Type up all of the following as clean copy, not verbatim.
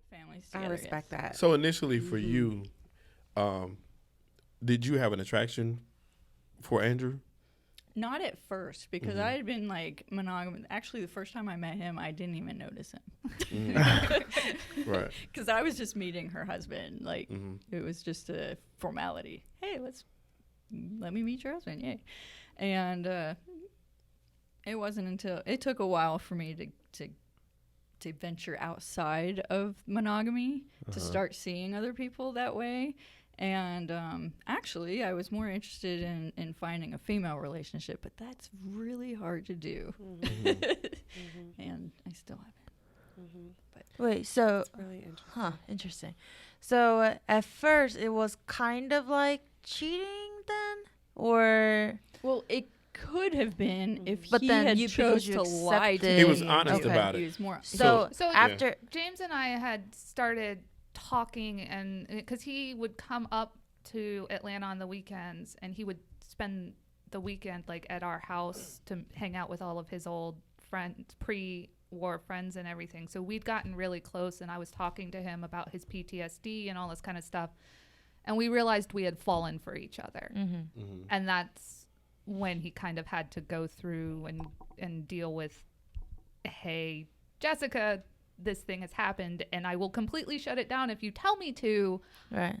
families together. I respect that. So initially for you, did you have an attraction for Andrew? Not at first, because I had been like monogamous. Actually, the first time I met him, I didn't even notice him. Right. Because I was just meeting her husband. Like, it was just a formality. Hey, let me meet your husband. Yay. And it wasn't until, it took a while for me to venture outside of monogamy, to start seeing other people that way. And actually, I was more interested in finding a female relationship, but that's really hard to do. And I still haven't. But Wait, so It's really interesting. interesting. So at first it was kind of like cheating then, or well, it could have been if But he then had you- chose because to you lie to accepted- me. He was honest Okay. about He it. was more. so So after James and I had started talking, and because he would come up to Atlanta on the weekends, and he would spend the weekend like at our house to hang out with all of his old friends, pre-war friends and everything. So we'd gotten really close, and I was talking to him about his PTSD and all this kind of stuff, and we realized we had fallen for each other. And that's when he kind of had to go through and deal with, hey, Jessica, this thing has happened, and I will completely shut it down if you tell me to. right.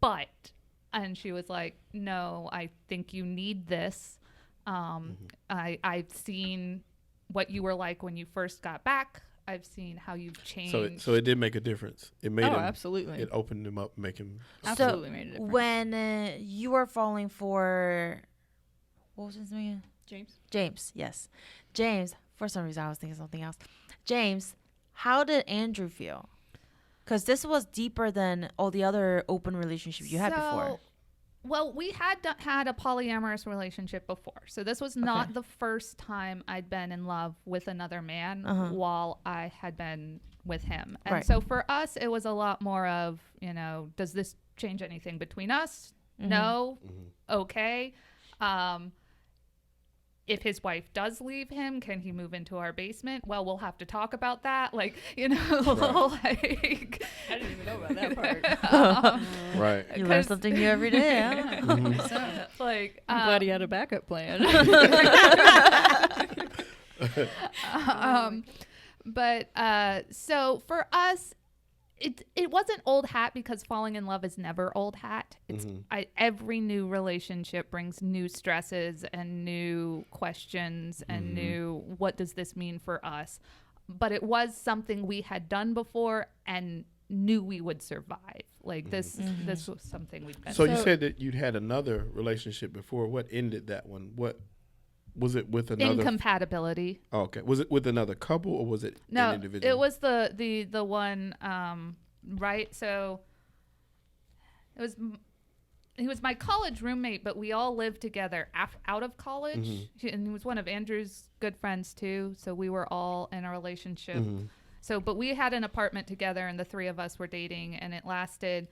But, and she was like, no, I think you need this. I've seen what you were like when you first got back. I've seen how you've changed. So it did make a difference. It made him. Absolutely. It opened him up, make him. Absolutely made a difference. When you were falling for, what was his name? James, yes. James, for some reason I was thinking something else. James, how did Andrew feel? Because this was deeper than all the other open relationships you had before. Well, we had had a polyamorous relationship before. So this was not the first time I'd been in love with another man while I had been with him. And so for us, it was a lot more of, does this change anything between us? No. Okay. If his wife does leave him, can he move into our basement? Well, we'll have to talk about that. Like, like, I didn't even know about that part. Right. You learn something new every day. Huh? like, I'm glad he had a backup plan. So for us, it wasn't old hat, because falling in love is never old hat. It's every new relationship brings new stresses and new questions and new, what does this mean for us? But it was something we had done before and knew we would survive. Like this was something we'd been So you through. said that you'd had another relationship before. What ended that one? What was it with another? Incompatibility. Oh, okay. Was it with another couple or was it No, an individual? it was the one, right? So he was my college roommate, but we all lived together out of college. And he was one of Andrew's good friends too. So we were all in a relationship. So, but we had an apartment together, and the three of us were dating, and it lasted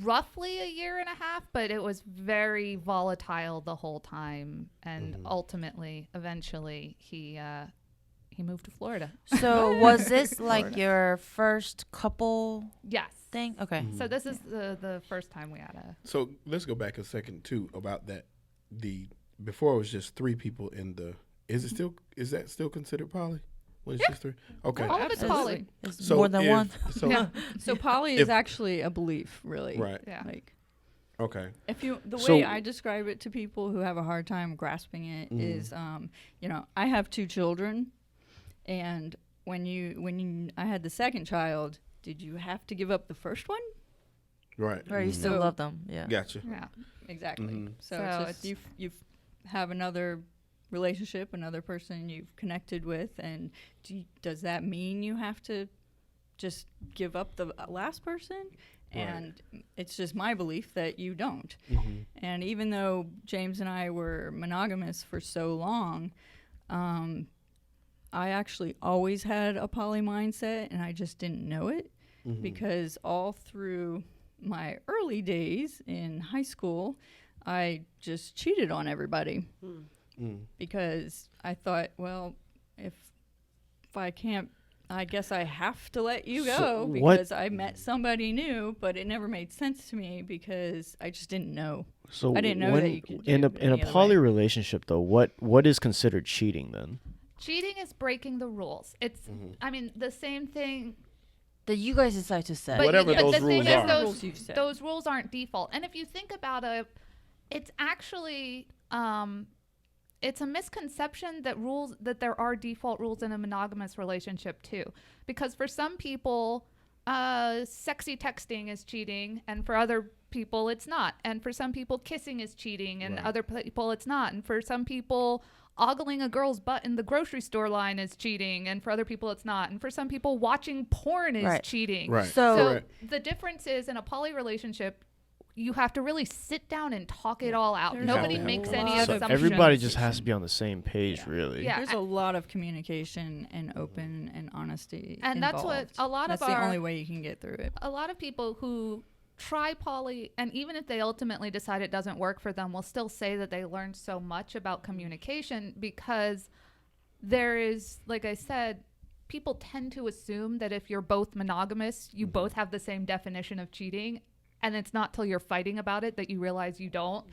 roughly a year and a half, but it was very volatile the whole time. And ultimately, eventually, he moved to Florida. So was this like your first couple Yes. thing? Okay. So this is the first time we had a. So let's go back a second too about that. Before it was just three people in the. Is that still considered poly? When it's just three? Okay. All of it's poly. It's So more than one. So Yeah. So poly is actually a belief, really. right. Yeah. Like, Okay. if you, the So- way I describe it to people who have a hard time grasping it is, I have 2 children, and when I had the second child, did you have to give up the first one? Right. Or you still So- love them. Yeah. Gotcha. Yeah. Exactly. So, So it's just you have another relationship, another person you've connected with, and does that mean you have to just give up the last person? And it's just my belief that you don't. And even though James and I were monogamous for so long, I actually always had a poly mindset, and I just didn't know it because all through my early days in high school, I just cheated on everybody because I thought, well, if I can't I guess I have to let you So go what- because I met somebody new, but it never made sense to me because I just didn't know. So I didn't know when, that you could in do a it any other poly way. relationship though, what is considered cheating then? Cheating is breaking the rules. It's, I mean, the same thing. That you guys decide to set. But Whatever those the thing rules is are. The rules you've set. those rules aren't default. And if you think about it, it's actually it's a misconception that there are default rules in a monogamous relationship too. Because for some people, sexy texting is cheating, and for other people it's not. And for some people, kissing is cheating, and Right. other people it's not. And for some people, ogling a girl's butt in the grocery store line is cheating, and for other people it's not. And for some people, watching porn is Right. cheating. Right. So- So Correct. the difference is, in a poly relationship, you have to really sit down and talk it all out. There's Nobody a makes lot any of So assumptions. everybody just has to be on the same page, Yeah. really. Yeah. There's a lot of communication and open and honesty And that's what involved. a lot That's of the our only way you can get through it. a lot of people who try poly, and even if they ultimately decide it doesn't work for them, will still say that they learned so much about communication, because there is, like I said, people tend to assume that if you're both monogamous, you both have the same definition of cheating. And it's not till you're fighting about it that you realize you don't.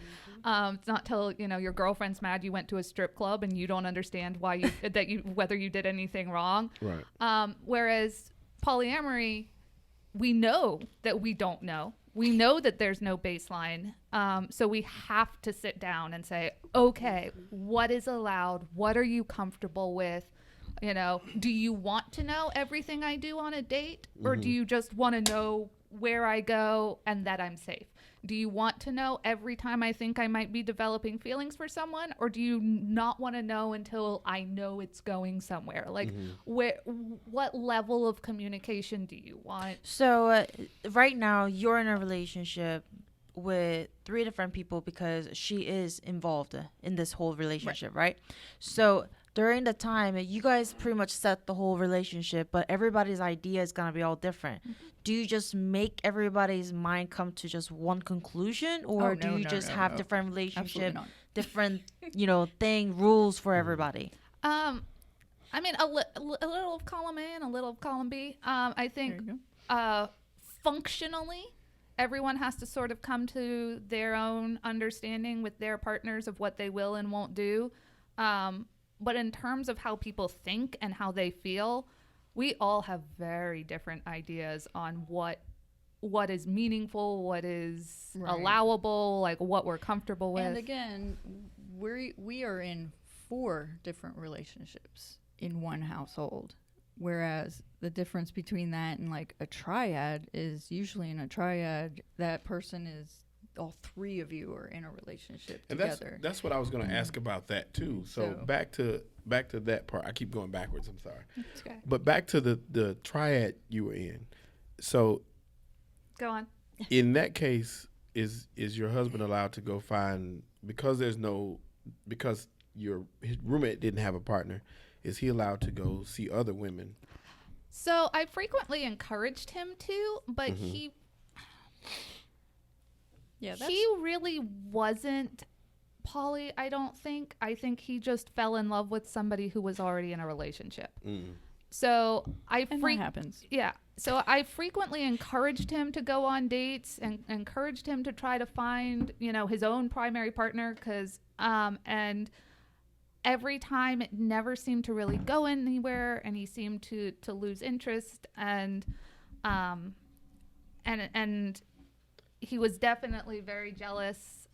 It's not till your girlfriend's mad you went to a strip club and you don't understand why whether you did anything wrong. Right. Whereas polyamory, we know that we don't know. We know that there's no baseline. So we have to sit down and say, okay, what is allowed? What are you comfortable with? Do you want to know everything I do on a date? Or do you just want to know where I go and that I'm safe? Do you want to know every time I think I might be developing feelings for someone? Or do you not want to know until I know it's going somewhere? Like, what level of communication do you want? So right now you're in a relationship with 3 different people because she is involved in this whole relationship, right? So during the time, you guys pretty much set the whole relationship, but everybody's idea is going to be all different. Do you just make everybody's mind come to just one conclusion, or do you just have different Absolutely relationship, not. different, rules for everybody? I mean, a little of column A and a little of column B. I think There you functionally, everyone has to sort of come to their own understanding with their partners of what they will and won't do. But in terms of how people think and how they feel, we all have very different ideas on what is meaningful, what is Right. allowable, like what we're comfortable with. And again, we are in 4 different relationships in one household, whereas the difference between that and like a triad is usually in a triad that person is all 3 of you are in a relationship And together. that's what I was going to ask about that too. So So- back to that part. I keep going backwards. I'm sorry. It's okay. But back to the triad you were in. So Go on. in that case, is your husband allowed to go find, because his roommate didn't have a partner, is he allowed to go see other women? So I frequently encouraged him to, but he really wasn't poly, I don't think. I think he just fell in love with somebody who was already in a relationship. So and that happens. Yeah. So I frequently encouraged him to go on dates and encouraged him to try to find, his own primary partner, and every time it never seemed to really go anywhere, and he seemed to lose interest, and he was definitely very jealous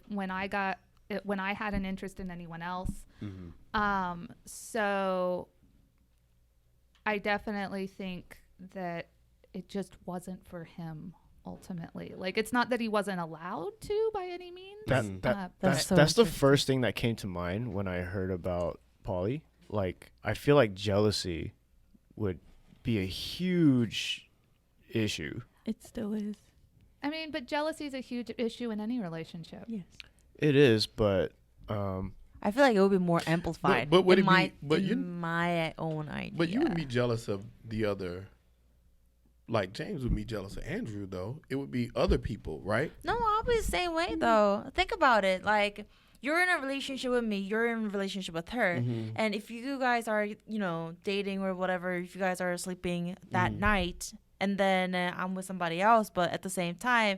when I had an interest in anyone else. So I definitely think that it just wasn't for him ultimately. Like, it's not that he wasn't allowed to by any means. That's so That's the interesting. first thing that came to mind when I heard about poly. Like, I feel like jealousy would be a huge issue. It still is. I mean, but jealousy is a huge issue in any relationship. Yes. It is, but I feel like it would be more amplified. But would in it be- my, but you- in my own idea. But you would be jealous of the other. Like James would be jealous of Andrew, though. It would be other people, right? No, I'll be the same way though. Think about it. Like, you're in a relationship with me, you're in a relationship with her, Mhm. and if you guys are, dating or whatever, if you guys are sleeping that night, and then I'm with somebody else, but at the same time,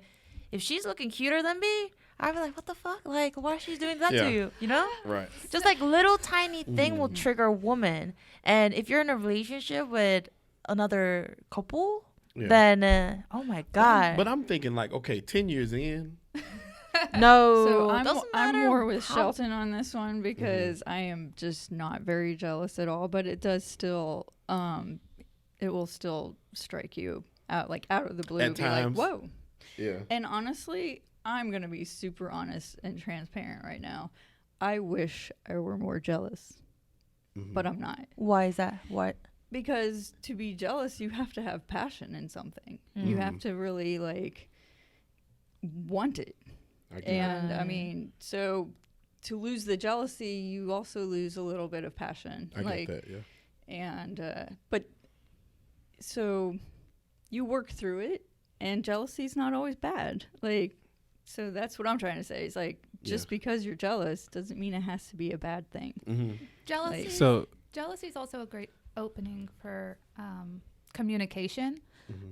if she's looking cuter than me, I'd be like, what the fuck? Like, why is she doing that Yeah. to you? You know? Right. Just like little tiny thing will trigger a woman. And if you're in a relationship with another couple, Yeah. then oh my god. But I'm thinking like, okay, 10 years in. No, So doesn't I'm matter more with how- Shelton on this one because I am just not very jealous at all. But it does still, it will still strike you out of the blue. At be times. like, whoa. Yeah. And honestly, I'm gonna be super honest and transparent right now. I wish I were more jealous, but I'm not. Why is that? What? Because to be jealous, you have to have passion in something. You have to really want it. I get And I mean, so to lose the jealousy, you also lose a little bit of passion. I get that, yeah. And but so you work through it, and jealousy's not always bad. So that's what I'm trying to say. Is just because you're jealous doesn't mean it has to be a bad thing. Mm-hmm. Jealousy. Jealousy is also a great opening for communication.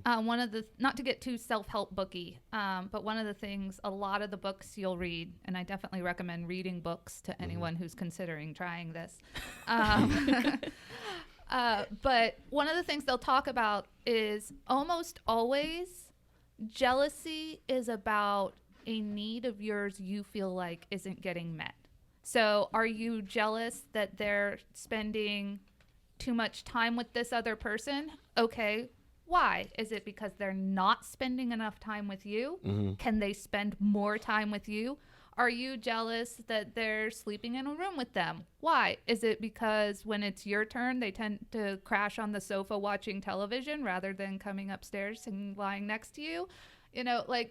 One of the, not to get too self-help booky, but one of the things, a lot of the books you'll read, and I definitely recommend reading books to anyone who's considering trying this. But one of the things they'll talk about is almost always jealousy is about a need of yours you feel like isn't getting met. So are you jealous that they're spending too much time with this other person? Okay. Why? Is it because they're not spending enough time with you? Can they spend more time with you? Are you jealous that they're sleeping in a room with them? Why? Is it because when it's your turn, they tend to crash on the sofa watching television rather than coming upstairs and lying next to you?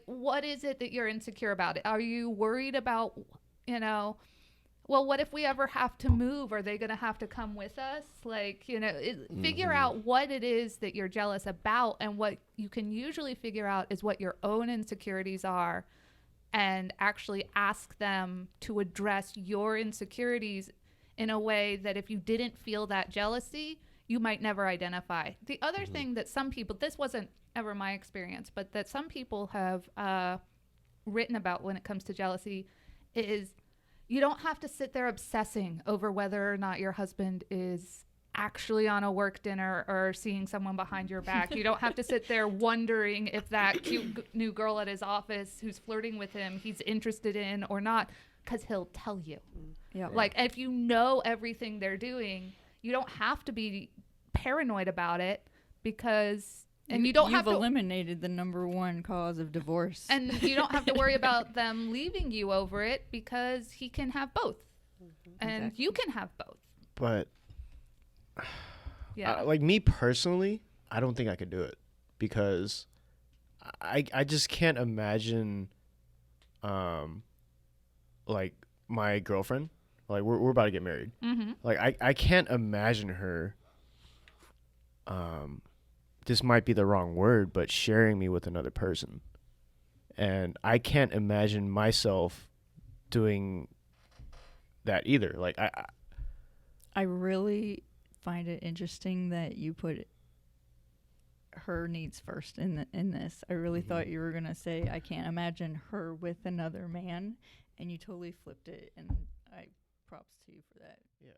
What is it that you're insecure about? Are you worried about, well, what if we ever have to move? Are they going to have to come with us? Figure out what it is that you're jealous about. And what you can usually figure out is what your own insecurities are, and actually ask them to address your insecurities in a way that if you didn't feel that jealousy, you might never identify. The other thing that some people, this wasn't ever my experience, but that some people have written about when it comes to jealousy is you don't have to sit there obsessing over whether or not your husband is actually on a work dinner or seeing someone behind your back. You don't have to sit there wondering if that cute new girl at his office who's flirting with him, he's interested in or not, because he'll tell you. Yeah. If you know everything they're doing, you don't have to be paranoid about it because... And you don't have to eliminated the number one cause of divorce. And you don't have to worry about them leaving you over it because he can have both. And you can have both. But yeah. Me personally, I don't think I could do it because I just can't imagine my girlfriend, we're about to get married. I can't imagine her this might be the wrong word, but sharing me with another person. And I can't imagine myself doing that either. I really find it interesting that you put her needs first in this. I really thought you were going to say, I can't imagine her with another man, and you totally flipped it, and I props to you for that. Yeah.